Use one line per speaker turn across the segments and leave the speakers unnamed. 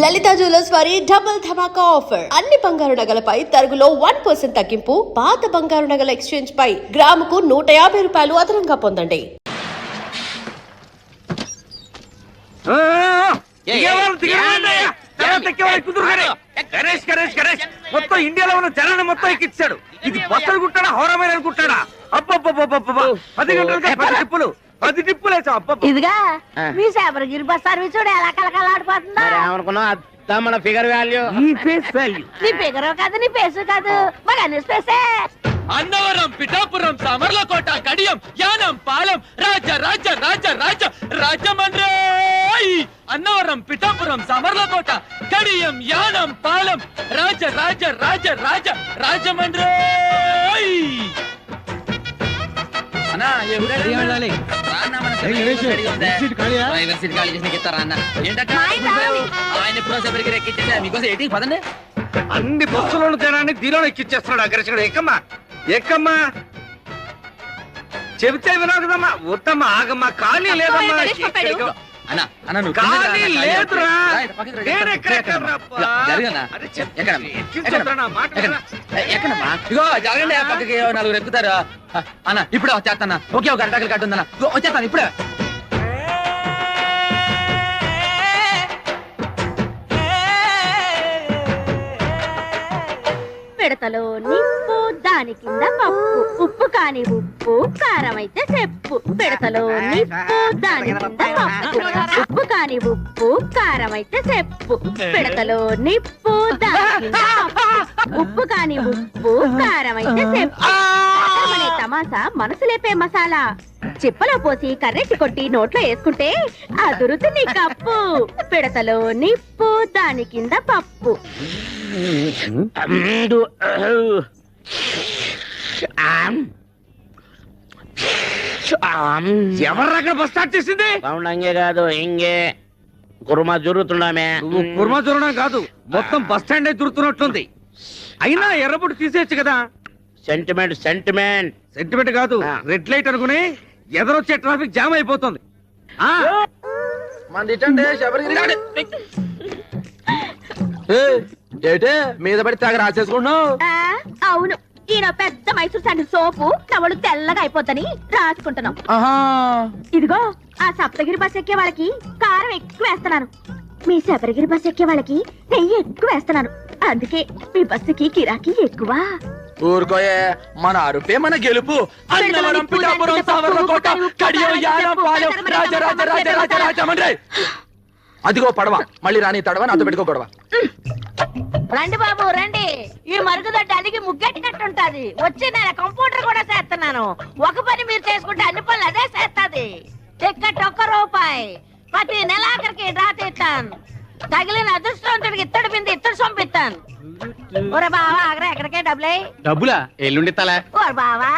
లలిత jewellers వారి double ధమాకా offer. అన్ని బంగారు నగలపై తరుగులో 1% తగ్గింపు. పాత బంగారు నగల ఎక్స్చేంజ్ పై గ్రాముకు 150 రూపాయలు అదనంగా పొందండి.
మొత్తం ఇండియాలో ఉన్న జనాన్ని మొత్తం ఎక్కించాడు. ఇది బస్సులు కుట్టాడా హోరమైన అనుకుంటాడా? అబ్బబ్బబ్బబ్బబ్బ 10 గంటలకి 10 టిప్పులు వేసావు. అబ్బబ్బ
ఇదిగా మీ శబరగిరి బస్ సర్వీస్ చూడు ఎలా కలకలాడిపోతుందా.
మన ఫిగర్ వాల్యూ
ఈ ఫేస్ వాల్యూ
నీ ఫిగర్ కాదు నీ ఫేస్ కాదు మరి అన్ని స్పేసే.
అన్నవరం, పిఠాపురం, సామర్లకోట, కడియం, యానం, పాలెం, రాజ రాజ రాజ రాజ రాజమండ్రి. అన్నవరం, పిఠాపురం, సామర్లకోట, కడియం, యానం, పాలెం, రాజ రాజ రాజ రాజ రాజమండ్రి.
అన్ని బస్సులను జనాన్ని దీనిలో ఎక్కిచ్చేస్తున్నాడు అగ్రసుడు. ఎక్కమ్మా ఎక్కమ్మా చెబితే వినవు కదమ్మా. ఉత్తమ్మా ఆగమ్మా. ఖాళీ లేదమ్మా. ఖాళీ లేదురా.
జరగండి పక్కకి నలుగురు ఎక్కుతారు అన్న. ఇప్పుడే వచ్చేస్తాను. ఒకే ఒక అరటాకులు కట్టుందన్న. వచ్చేస్తాను ఇప్పుడే.
పిడతలో నిప్పు దాని కింద పప్పు ఉప్పు కాని ఉప్పు కారం అయితే చెప్పు. పిడతలో నిప్పు దాని కింద పప్పు ఉప్పు కాని ఉప్పు కారం అయితే చెప్పు. పిడతలో నిప్పు దాని కింద పప్పు ఉప్పు కాని ఉప్పు కారం అయితే చెప్పు. అనే తమాసా మనసు లేపే మసాలా. చిప్పలో పోసి కర్రెట్టి కొట్టి నోట్లో వేసుకుంటే అదురుతు నీ కప్పు. పిడతలో నిప్పు దాని కింద పప్పు.
ఎవర్రా అక్కడ బస్ స్టార్ట్ చేసింది?
అంగే కాదు ఇంగే కుర్మా జరుగుతున్నామే.
కుర్మా జరగడం కాదు, మొత్తం బస్ స్టాండ్ జరుగుతున్నట్లుంది. అయినా ఎర్రబొట్టు తీసేయచ్చు కదా.
సెంటిమెంట్ సెంటిమెంట్
సెంటిమెంట్ కాదు, రెడ్ లైట్ అనుకుని ఎదరొచ్చే ట్రాఫిక్ జామ్ అయిపోతుంది.
ఏటే మీద పడి తెగ రాసేసుకుంటున్నావు?
అవును, ఈయన పెద్ద మైసూర్ శాండిల్ సోపు నవలు తెల్లగా అయిపోతని రాసుకుంటున్నాం. ఇదిగో ఆ సప్తగిరి బస్ ఎక్కే వాళ్ళకి కారం ఎక్కువ వేస్తున్నాను. మీ శబరిగిరి బస్ ఎక్కే వాళ్ళకి నెయ్యి ఎక్కువ వేస్తున్నాను. అందుకే మీ బస్సుకి కిరాకీ ఎక్కువ.
ఊరుకోయే, మన అరుపే మన గెలుపు. అన్నవరం, పిఠాపురం, సామర్లకోట, కడియం, యానం, పాలెం, రాజ రాజ రాజ రాజ రాజమండ్రి. అదిగో పడవ, మళ్ళీ రాని తడవ, నాతో పెట్టుకో గొడవ.
రండి బాబు రండి, ఈ మరుగుదొడ్డి అలిగి ముగ్గెట్టినట్టుంటది. వచ్చి నేను కంప్యూటర్ కూడా చేస్తున్నాను. ఒక పని మీరు చేసుకుంటే అన్ని పనులు అదే చేస్తాది. టికెట్ ₹1. ప్రతి నెలాఖరికి డ్రా తీస్తాను. తగిలిన అదృష్టవంతుడికి ఇత్తడి బింది ఇత్తడి సొంపిస్తాను. ఒరే బావా ఆగరా, ఎక్కడికే
డబ్బులా ఎల్లుండి తలా.
ఓ బావా,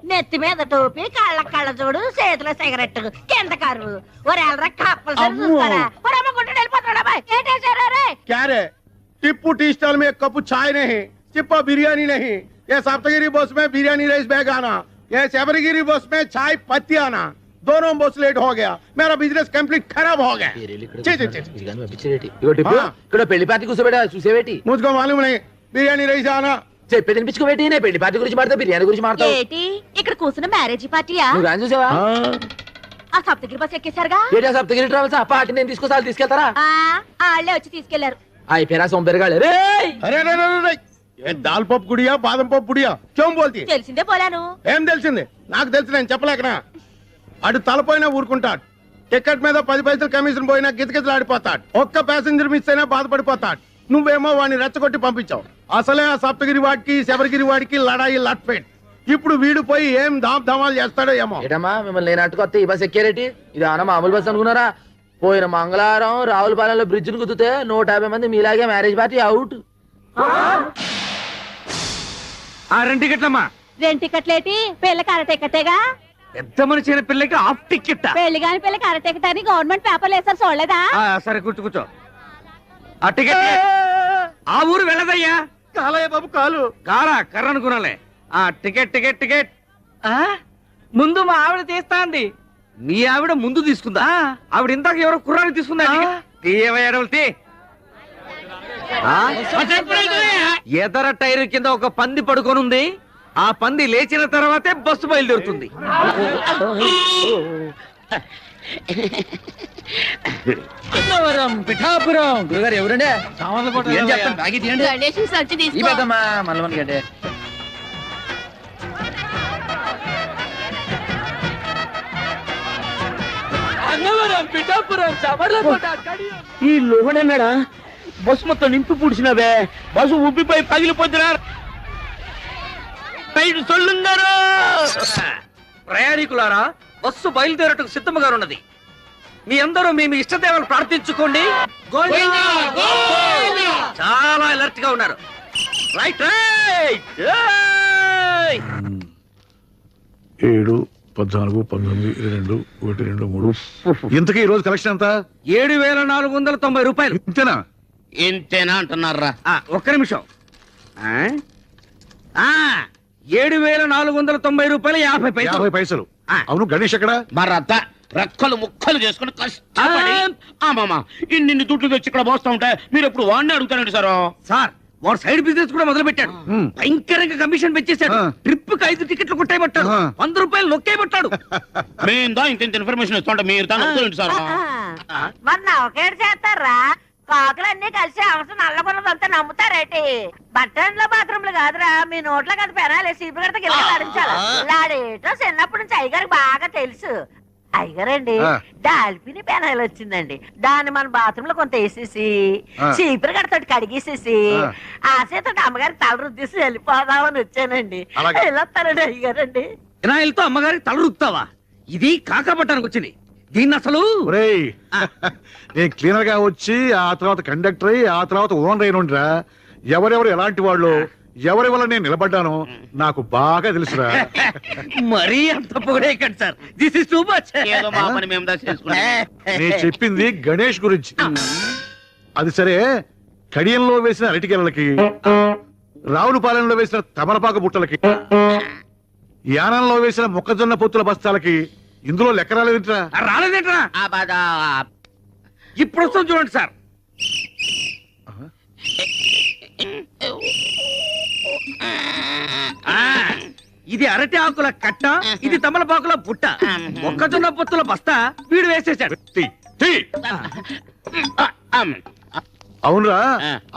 నెత్తి మీద టోపీ, కాళ్ళ కళ్ళ చూడు, చేతిలో సిగరెట్, కింద కరువు. ఒరే ఎల్రా కప్పలు చూస్తారా? ఒరే అమ్ముకుంటూ వెళ్ళిపోతాడా బాయ్? ఏంటేసారా రే?
क्या रे? टिप्पू टी स्टॉल में 1 कप चाय नहीं, चिप्पा बिरयानी नहीं. ये सप्तगिरी बस में बिरयानी राइस बैग आना, ये शबरगिरी बस में चाय पत्ती आना. दोनों बस लेट हो गया, मेरा बिजनेस कंप्लीट खराब हो गया.
ఇక్కడ పెళ్లి పార్టీ కూర్చోబెట్టా చూసేవేటి?
मुझको मालूम नहीं, बिरयानी राइस आना.
చెప్పి తినిపించుకోబెట్టి. నేను పెళ్లి పార్టీ గురించి మాడతా, బిర్యానీ గురించి మాడతావు.
ఏంటి ఇక్కడ కూర్చున్న మ్యారేజ్ పార్టీయా?
నువ్వు రాని చూసావా?
ఆ సప్తగిరి బస్ ఎక్కేశారుగా?
ఏటా సప్తగిరి ట్రావెల్స్ ఆ పార్టీ నేను తీసుకొస్తా, తీసుకెళ్తారా?
వాళ్ళే వచ్చి తీసుకెళ్లారు.
అయి పేరా సోంపేరగాళ్ళు.
अरे अरे अरे ये दाल पप गुड़िया बादम पप गुड़िया क्यों बोलती?
తెలిసిందే పోలాను.
ఏం తెలిసింది? నాకు తెలిసి నేను చెప్పలేకనా. అడు తలపోయినా ఊరుకుంటాడు. టికెట్ మీద 10 పైసలు కమిషన్ పోయినా గిజగిజలాడిపోతాడు. ఒక్క ప్యాసింజర్ మిస్ అయినా బాధపడిపోతాడు. నువ్వేమో వాడిని రెచ్చగొట్టి పంపించావు. అసలే ఆ సప్తగిరి వాడికి శబరిగిరి వాడికి లడాయి లట్ఫెట్. ఇప్పుడు వీడు పోయి ఏం ధామాలు చేస్తాడో ఏమో.
ఏటమ్మా మిమ్మల్ని నేనట్టుకొస్తే ఈ బస్ ఎక్కారేటి? ఇది అన్న మామూలు బస్ అనుకున్నారా? పోయిన మంగళవారం రావులపాలెంలో బ్రిడ్జ్ ను గుద్దితే 150 మంది మీలాగే మ్యారేజ్ పార్టీ అవుట్.
2 టికెట్లమ్మా.
2 టికెట్లేటి? పెళ్ళకి అర టికెటేగా.
పెద్ద మనిషి అయిన పిల్లకి హాఫ్ టికెట్.
పెళ్లి కాని పిల్లకి అర టికెట్ అని గవర్నమెంట్ పేపర్లు వేసారు చూడలేదా?
సరే కూర్చో. ఆ టికెట్ ఆ ఊరు వెళ్ళదయ్యా.
కాలయ్య బాబు కాలు.
కాలా కర్ర అనుకున్నాలే. టికెట్ టికెట్ టికెట్
ముందు మా ఆవిడ తీస్తాంది.
మీ ఆవిడ ముందు తీసుకుందా? ఆవిడ ఇందాక ఎవరో కుర్రాన్ని తీసుకుందా? తీయవయ్యాడవులు తీ. ఎదర టైర్ కింద ఒక పంది పడుకొనుంది. ఆ పంది లేచిన తర్వాతే బస్సు బయలుదేరుతుంది.
పిఠాపురం గురుగారు ఎవరండి? ఏం చెప్తాను బాగా తీయండి. ఈ పెద్దమ్మా మల్లవన్ గడ్డే.
ఈ లోడన్నాడా బస్సు మొత్తం నింపి పుడిచినవే. బస్సు ఉబ్బిపోయి పగిలిపోతున్నారు.
ప్రయాణికులారా, బస్సు బయలుదేరటకు సిద్ధముగా ఉన్నది. మీ అందరూ మీ ఇష్టదేవలు ప్రార్థించుకోండి. చాలా అలర్ట్ గా ఉన్నారు. Right right.
7, 14, 19, 22, 1, 2, 3. ఇంతకీ ఈ రోజు కలెక్షన్ ఎంత?
7,490 రూపాయలు.
ఇంతేనా?
ఇంతేనా అంటున్నారా?
ఒక్క నిమిషం. 7,490 రూపాయలు 50 పైసలు.
50 పైసలు. అవును, గణేష్ ఎక్కడ?
మరత రెక్కలు ముక్కలు చేసుకుని కష్టపడి ఇన్ని దుడ్లు తెచ్చి ఇక్కడ పోస్తా ఉంటే మీరు ఎప్పుడు వాడిని అడుగుతారండి సార్.
సార్, వాడు సైడ్ బిజినెస్ కూడా మొదలు పెట్టాడు. భయంకరంగా కమిషన్ పెంచేశాడు. ట్రిప్ కి 5 టికెట్లు కొట్టాయబట్టాడు. 100 రూపాయలు నొక్కేయబట్టాడు.
మేము ఇంత ఇన్ఫర్మేషన్ ఇస్తుంటే మీరు తాను సార్.
మరి నవకేడు చేస్తారా? కాకులన్నీ కలిసి అవసరం నల్లబుల్లదంతా నమ్ముతారేటి? బట్టన్లో బాత్రూమ్లు కాదురా, మీ నోట్లో కదా పెనాలి. సీపు గడత గిల్ల ఆడించాలి. లాడేటో చిన్నప్పటి నుంచి అయ్యగారికి బాగా తెలుసు. అయ్యగారండి, డాల్పిని పెనాయిల్ వచ్చిందండి. దాన్ని మన బాత్రూమ్ లో కొంత వేసేసి చీపురు గడతోటి కడిగేసేసి ఆ చేత అమ్మగారి తల రుద్దేసి వెళ్ళిపోదామని వచ్చానండి. వెళ్ళొస్తానండి అయ్యగారండి.
వినాయలతో అమ్మగారికి తల రుక్తావా? ఇది కాకపట్టానికి వచ్చింది. దీన్ని అసలు
నేను క్లీనర్ గా వచ్చి ఆ తర్వాత కండక్టర్ అయ్యి ఆ తర్వాత ఓనర్ అయినా ఎవరెవరు ఎలాంటి వాళ్ళు, ఎవరి వల్ల నేను నిలబడ్డాను నాకు బాగా తెలుసురా.
మరీ అంత పొగడే కదా sir. This is too much.
ఏదో మా పని మేము చేసుకున్నాం.
నేను చెప్పింది గణేష్ గురించి. అది సరే, కడియంలో వేసిన అరటికెలకి, రావులపాలెంలో వేసిన తమలపాకు బుట్టలకి, యానంలో వేసిన మొక్కజొన్న పొత్తుల బస్తాలకి ఇందులో లెక్క రాలేదంటరా?
రాలేదేంట్రా? ఇప్పుడు వస్తాం చూడండి సార్. ఇది అరటి ఆకుల కట్ట, ఇది తమలపాకుల బుట్ట, మొక్కజొన్న పొత్తుల బస్తా వీడు వేసేసాడు.
అవునరా,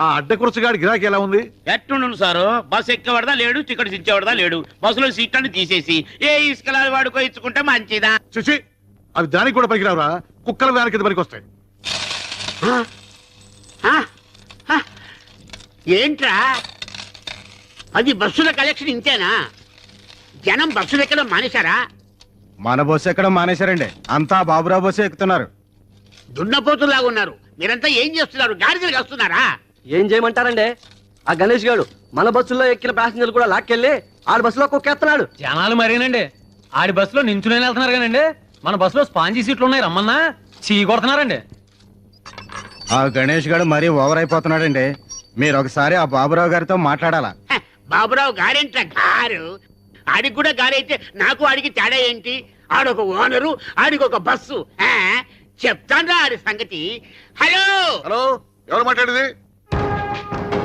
ఆ అడ్డకురసగాడి గిరాకీ ఎలా ఉంది?
ఎట్టుండు సారు? బస్సు ఎక్కేవాడదా లేడు, టికెట్ ఇచ్చేవాడదా లేడు. బస్సులో సీట్లను తీసేసి ఏ ఇసుకలా వాడుకో ఇచ్చుకుంటే మంచిదా?
చూసి అవి దానికి కూడా పనికిరావురా, కుక్కల వ్యాన్ కింద పనికి వస్తాయి.
ఏంట్రా అది? బస్సుల కలెక్షన్ ఇంతేనా? జనం బస్సులు ఎక్కడం మానేశారా?
మన బస్సు ఎక్కడం మానేశారండి. అంతా బాబురావు బస్సు ఎక్కుతున్నారు.
దున్నపోతులాగా ఉన్నారు. మీరంతా ఏం చేస్తున్నారు? గాడిదలు వస్తున్నారా?
ఏం చేయమంటారండి? ఆ గణేష్ గారు మన బస్సులో ఎక్కిన ప్యాసింజర్లు కూడా లాక్కెళ్ళి ఆడి బస్సులో కుక్కేస్తున్నాడు.
జనాలు మరేనండి, ఆడి బస్సులో నించునే వెళ్తున్నారు కానండి. మన బస్సులో స్పాంజీ సీట్లు ఉన్నాయి, రమ్మన్నా చీ కొడుతున్నారండి.
ఆ గణేష్ గారు మరీ ఓవర్ అయిపోతున్నాడండి. మీరు ఒకసారి ఆ బాబురావు గారితో మాట్లాడాలా?
బాబురావు గారేంట గారు? ఆడికి కూడా గారైతే నాకు ఆడికి తేడా ఏంటి? ఆడొక ఓనరు, ఆడికి ఒక బస్సు. చెప్తాను ఆడి సంగతి. హలో
హలో, ఎవరు మాట్లాడేది?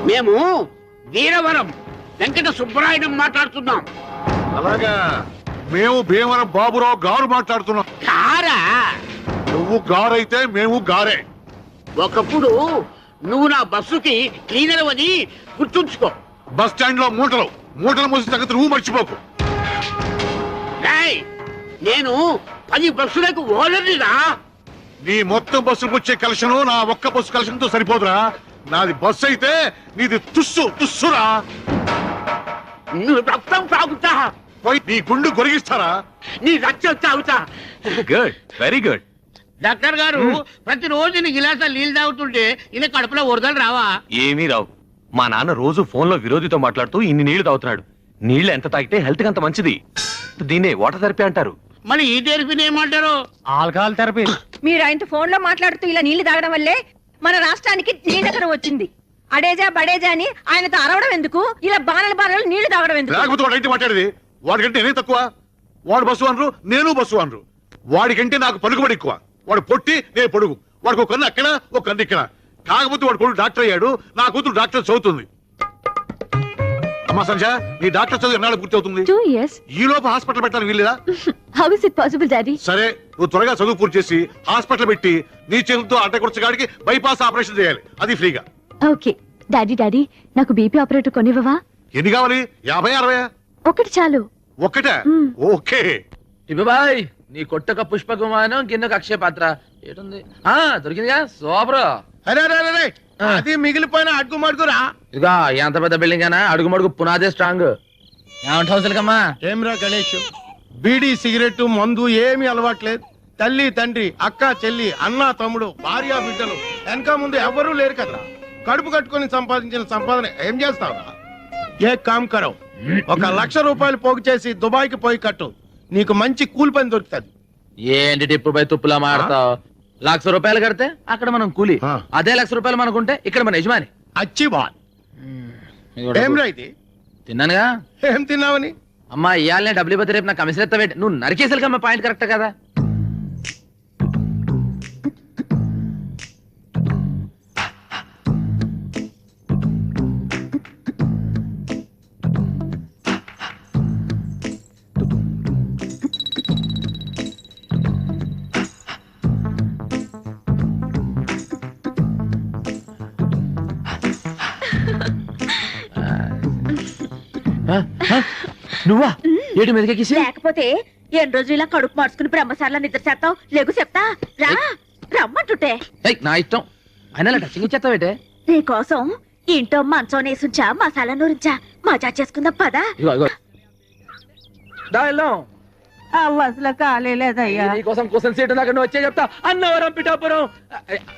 మేము వీరవరం వెంకట సుబ్బరాయుడు మాట్లాడుతున్నాం.
అలాగా, మేము భీమవరం బాబురావు గారు మాట్లాడుతున్నాం.
కారా?
నువ్వు గారైతే మేము గారే.
ఒకప్పుడు నువ్వు నా బస్సుకి క్లీనర్ అని గుర్తుంచుకో.
బస్ స్టాండ్ లో మూటలు మోసిన సంగతి నువ్వు మర్చిపోకు.
నేను 10 బస్సులకు ఓనర్నిరా.
నీ మొత్తం బస్సులకు వచ్చే కలెక్షన్ నా ఒక్క బస్సు కలెక్షన్ తో సరిపోదురా. నాది బస్సు అయితే నీది తుస్సురా.
నువ్వు రక్తం తాగుతా,
పోయి నీ గుండు గొరిగిస్తారా?
నీ రక్తం తాగుతా.
Good, very good.
డాక్టర్ గారు, ప్రతిరోజు నీ గిలాసా నీళ్ళు తాగుతుంటే ఇలా కడుపులో వరదలు రావా?
ఏమీ రావు. మా నాన్న రోజు ఫోన్ లో విరోధితో మాట్లాడుతూ ఇన్ని నీళ్లు తాగుతున్నాడు. నీళ్లు ఎంత తాగితే హెల్త్ కి అంత మంచిది. దీన్నే వాటర్ థెరపీ అంటారు.
మరి ఈ థెరపీని ఏమంటారు?
Alcohol therapy.
మీరు ఆయనతో ఫోన్ లో మాట్లాడుతూ ఇలా నీళ్లు తాగడం వల్లే మన రాష్ట్రానికి నీళ్ళకరం వచ్చింది. అడేజా బడేజా అని ఆయనతో అరవడం ఎందుకు? ఇలా బాణలు నీళ్లు తాగడం ఎందుకు?
లేకపోతే వాడు ఏంటి మాట్లాడేది? వాడికంటే నేనే తక్కువ? వాడు బస్సు అనరు, నేను బస్సు అనరు. వాడికంటే నాకు పలుకుబడి ఎక్కువ. వాడు పొట్టి, నేను పొడుగు. వాడికి ఒక కన్ను అక్కడ, ఒక కన్ను ఇక్కడ. కాకపోతే వాడు కొడుకు డాక్టర్ అయ్యాడు, నా కూతురు డాక్టర్ చదువుతుంది. అమ్మా సంజ, నీ డాక్టర్ చదువు ఎన్నాళ్ళు పూర్తి అవుతుంది?
2 years.
ఈ లోపు హాస్పిటల్ పెట్టాలని వీల్లేదా?
How is it possible, Daddy?
సరే, నువ్వు త్వరగా చదువు పూర్తి చేసి హాస్పిటల్ పెట్టి నీ చేతులతో అడ్డకొచ్చగాడికి బైపాస్ ఆపరేషన్ చేయాలి, అది ఫ్రీగా.
ఓకే. డాడీ నాకు బీపీ ఆపరేటర్ కొనివ్వవా?
ఎన్ని కావాలి? 50, 60?
ఒకటి చాలు.
ఒక్కటే? ఓకే.
బాయ్, నీ కొట్టక పుష్ప విమానం కిందకు అక్షయ పాత్ర ఏటుంది? దొరికిందిగా, సూపర్.
అరే అరే అరే, అది మిగిలిపోయిన అడుగు మడుగురా.
ఇదిగా ఎంత పెద్ద బిల్డింగ్ అయినా అడుగు మడుగు పునాదే స్ట్రాంగ్. ఏమంటావు సిలకమ్మా?
ఏమ్రా గణేష్, బీడీ సిగరెట్ మందు ఏమీ అలవాట్లేదు. తల్లి తండ్రి అక్క చెల్లి అన్న తమ్ముడు భార్య బిడ్డలు వెనక ముందు ఎవ్వరూ లేరు కదరా. కడుపు కట్టుకొని సంపాదించిన సంపాదన ఏం చేస్తావురా? ఏ కామ్ కరో, 1,00,000 రూపాయలు పోగు చేసి దుబాయ్కి పోయి కట్టు, నీకు మంచి కూలి పని దొరుకుతుంది.
ఏంటి టిప్పు పై తుప్పులా మాడతావు? 1,00,000 రూపాయలు కడితే అక్కడ మనం కూలి, అదే 1,00,000 రూపాయలు మనకుంటే ఇక్కడ మన యజమాని.
అచ్చి బాల్. ఏమ్రా ఇది?
తిన్నానుగా.
ఏం తిన్నావని?
అమ్మా ఇయాలనే డబ్బులు ఇవ్వతే రేపు నాకు కమిషన్ ఎత్తవేంటి? నువ్వు నరికేసరికమ్మా, పాయింట్ కరెక్ట్ కదా. నువ్వా ఏడు మీదకేసి?
లేకపోతే ఎన్ని రోజులు ఇలా కడుపు మార్చుకుని బ్రహ్మసార్లా నిద్ర చేస్తావు? లేకు చెప్తా రా, రమ్మంటుంటే.
నా ఇష్టం, అయినా టచింగ్ ఇచ్చేస్తావేటే?
నీకోసం ఇంట్లో మంచం నేసుంచా, మసాలా నూరించా, మజా చేసుకుందాం పదా.
అసలు కాలేదయ్యా.
నీకోసం కోసం సీటు దాకా నువ్వు వచ్చే చెప్తా. అన్నవరం పిఠాపురం.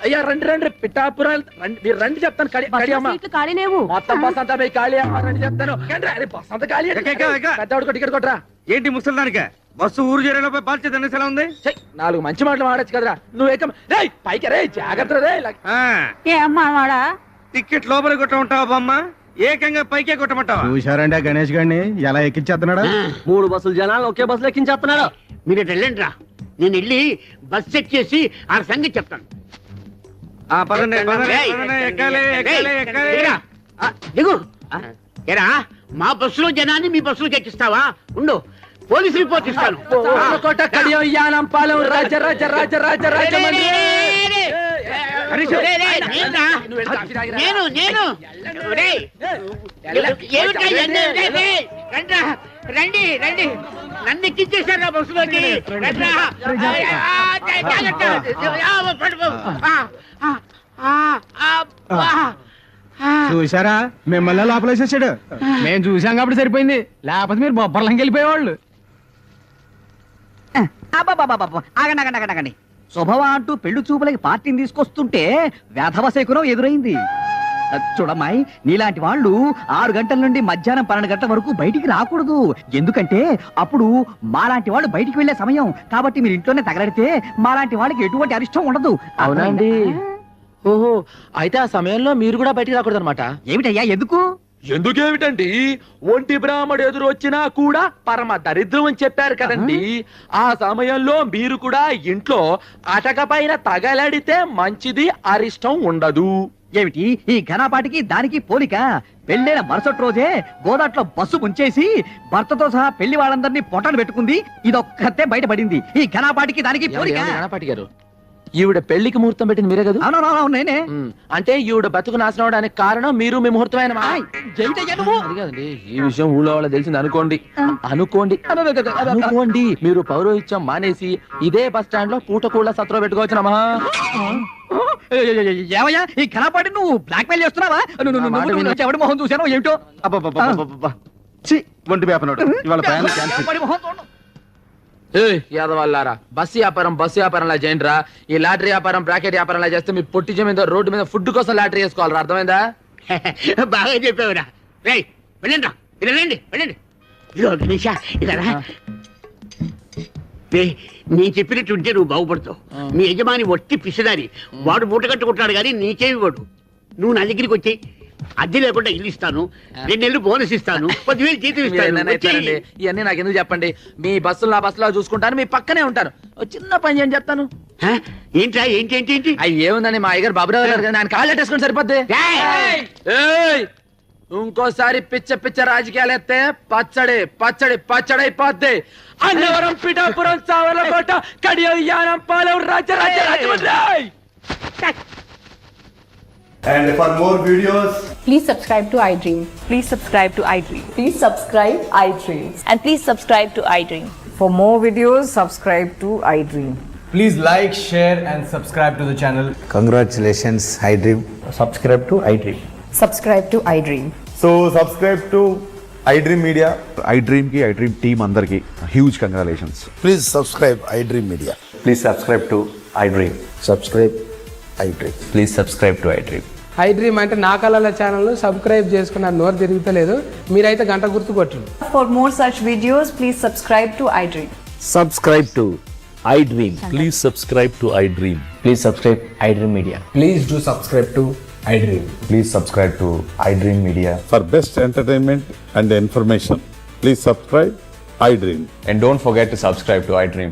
అయ్యా రండి రండి, పిఠాపురం మీరు రండి చెప్తాను.
ఖాళీనేవు
మొత్తం బస్ అంతా పోయి ఖాళీ రండి చెప్తాను. బస్ అంతా ఖాళీ. పెద్దవాడికి టికెట్ కొట్టరా.
ఏంటి ముసలిదానిక బస్సు ఊరు చేరేలోపై బాధ్యత ఎలా ఉంది?
4 మంచి మాటలు మాడచ్చు కదరా. నువ్వు ఏకం రే పైకి రే, జాగ్రత్త రే.
ఏమాడా
టికెట్ లోపల కొట్ట ఉంటావా బామ్మ? ఏకంగా పైకే కొట్టమంటావా?
చూశారండి ఆ గణేష్ గారిని ఎలా ఎక్కించేస్తున్నాడా?
3 బస్సులు జనాలు ఒకే బస్సులో ఎక్కించేస్తున్నాడు.
మీరు వెళ్ళండి రా, నేను వెళ్ళి బస్ చెక్ చేసి ఆ సంగతి చెప్తాను. దిగు. ఎరా మా బస్సులో జనాన్ని మీ బస్సులోకి ఎక్కిస్తావా? ఉండు, పోలీసు రిపోర్ట్ ఇస్తాను. నేను రండి రండి, నన్ను ఎక్కించేశారు నా బస్సులోకి.
చూసారా, మిమ్మల్ని లోపలేసేసాడు.
మేము చూసాం కాబట్టి సరిపోయింది, లేకపోతే మీరు బొబ్బర్లంకి వెళ్ళిపోయేవాళ్ళు.
ఆగండి. శుభవా అంటూ పెళ్లి చూపులకి పార్టీని తీసుకొస్తుంటే వేధవ శకునం ఎదురైంది. చూడమ్మాయి, నీలాంటి వాళ్ళు 6 గంటల నుండి మధ్యాహ్నం 12 గంటల వరకు బయటికి రాకూడదు. ఎందుకంటే అప్పుడు మాలాంటి వాళ్ళు బయటికి వెళ్లే సమయం. కాబట్టి మీరు ఇంట్లోనే తగలడితే మాలాంటి వాళ్ళకి ఎటువంటి అరిష్టం ఉండదు.
అవునండి. ఓహో, అయితే ఆ సమయంలో మీరు కూడా బయటికి రాకూడదు అనమాట.
ఏమిటయ్యా ఎందుకు?
ఎందుకేమిటండి, ఒంటి బ్రాహ్మడు ఎదురు వచ్చినా కూడా పరమ దరిద్రం అని చెప్పారు కదండి. ఆ సమయంలో మీరు కూడా ఇంట్లో అటక పైన తగలడితే మంచిది, అరిష్టం ఉండదు.
ఏమిటి ఈ ఘనపాటికి దానికి పోలిక? పెళ్ళైన మరుసటి రోజే గోదాట్లో బస్సు ముంచేసి భర్తతో సహా పెళ్లి వాళ్ళందరినీ పొట్టలు పెట్టుకుంది. ఇదొక్కతే బయటపడింది. ఈ ఘనపాటికి దానికి పోలిక.
గణపాటి గారు, ఈవిడ పెళ్లికి ముహూర్తం పెట్టింది మీరే కదా?
అవునవును, నేనే.
అంటే ఈవిడ బతుకు నాశనం అవడానికి కారణం మీరు, మీ ముహూర్తం ఆయన. అది కాదండి, ఈ విషయం ఊళ్ళో వాళ్ళకి తెలిసింది అనుకోండి. అనుకోండి మీరు పౌరోహిత్యం మానేసి ఇదే బస్ స్టాండ్ లో పూటకూళ్ళ సత్రం పెట్టుకోవచ్చునమ్మా.
ఏమయ్యా ఈ ఘనపాటి నువ్వు బ్లాక్ మెయిల్ చేస్తున్నావా? ఎవడి మొహం చూసానో ఏమిటో.
ఒంటి వేపనోడు ఇవాళ ప్రయాణం క్యాన్సిల్.
యాదవాళ్ళారా, బస్సు వ్యాపారంలా చేయండిరా. ఈ లాటరీ వ్యాపారం, బ్రాకెట్ వ్యాపారంలా చేస్తే మీ పొట్టి మీద రోడ్డు మీద ఫుడ్ కోసం లాటరీ వేసుకోవాలరా. అర్థమైందా?
బాగా చెప్పావురా. రేయ్ వెళ్ళండి, వెళ్ళండి వెళ్ళండి. ఇదో గణేష ఇలా నేను చెప్పినట్టు ఉంటే నువ్వు బాగుపడతావు. మీ యజమాని వట్టి పిసిదారి, వాడు మూట కట్టుకుంటాడు కానీ నీకేమి వాడు. నువ్వు నా దగ్గరికి వచ్చి అద్దె లేకుండా ఇల్లు ఇస్తాను, 2 నెలలు బోనస్ ఇస్తాను, 10,000 జీతం ఇస్తాను.
ఇవన్నీ నాకు ఎందుకు చెప్పండి. మీ బస్సులు నా బస్సులో చూసుకుంటాను, మీ పక్కనే ఉంటాను. చిన్న పని చేయండి చెప్తాను.
హ? ఏంట్రా ఏంటి ఏంటి ఏంటి
అయ్యి ఏముందని మా అయ్యగారు బాబురావు గారు కదా, ఆయన కాళ్ళు అట్టేసుకుని సరిపోద్ది. ఏయ్! ఇంకోసారి పిచ్చ పిచ్చ రాజకీయాలు ఎత్తే పచ్చడి పచ్చడి పచ్చడి అయిపోద్ది. Annavaram Pithapuram Samarlakota Kadiyam Yanam Palem Rajahmundry.
And for more videos,
Please subscribe to iDream. Please subscribe to iDream. Please subscribe iDream. And please subscribe to iDream. For more videos, subscribe to iDream.
please like, share, and subscribe to the channel.
Congratulations iDream.
Subscribe to iDream.
Subscribe to iDream.
So subscribe to iDream Media. iDream ki iDream team andarki huge congratulations.
Please subscribe iDream media.
Please subscribe to iDream.
Subscribe iDream.
Please subscribe to iDream.
iDream అంటే నా కళల channel subscribe చేసుకున్న నోరు తిరుగుతలేదు, మీరైతే గంట గుర్తు కొట్టండి.
For more such videos, please subscribe to iDream.
Subscribe to iDream. Please subscribe to iDream. Please subscribe iDream Media.
Please do subscribe to iDream.
Please subscribe to iDream Media.
For best entertainment and information, please subscribe iDream.
And don't forget to subscribe to iDream.